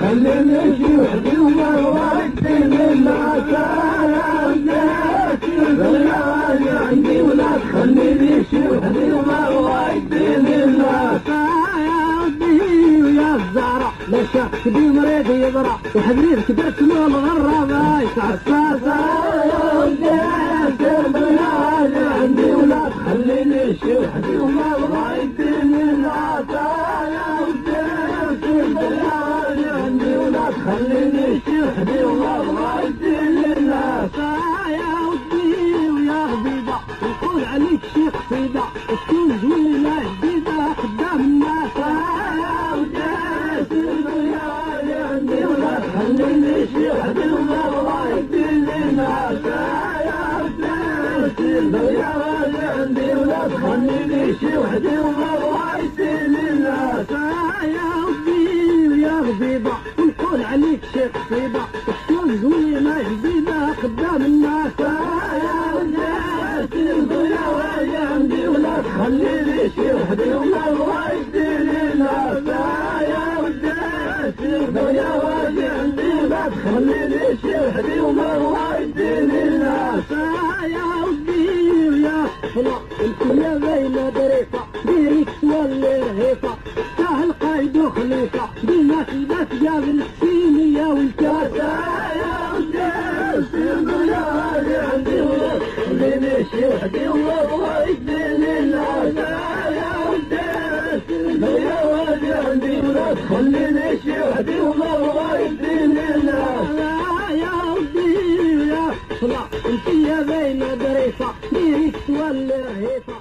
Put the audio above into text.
خليني اشي وحدي وما وعدتي للناس عندي ولا تخليني اشي وحدي وما وعدتي للناس يا ودي ويا الزهرة لا شك بي مريض يضرع وحبيب كبرت له الغرة يتعساسة يا ودي عندي ولا تخليني اشي وحدي وما وعدتي للناس يا ودي عندي ولا تخليني اشي وحدي وما وعدتي للناس يا ودي ويا غبيبة نقول عليك شي قصيدة تكون زوينة جديدة قدام الناس يا ودي عندي ولا تخليني اشي وحدي وما وعدتي للناس يا ودي عندي ولا تخليني اشي وحدي وما وعدتي للناس يا ودي ويا غبيبة ونقول عليك شي قصيدة تكون زوينة جديدة قدام الناس يا ودي عندي ولا تخليني شي وحدي وما وعدتي للناس يا ودي عندي ولا تخليني شي وحدي وما وعدتي للناس يا ودي ويا طفلة انت يا بين دريفة ديريك تولي رهيفة سهل قايد وخليفة ديما كذا تجاب السين يا والكاسة يا ودي عندي ولا تخليني شي وحدي وما وعدتي للناس يا ودي عندي ولا تخليني شي وحدي وما وعدتي للناس يا ودي يا طفلة انت يا بين دريفة ديريك تولي رهيفة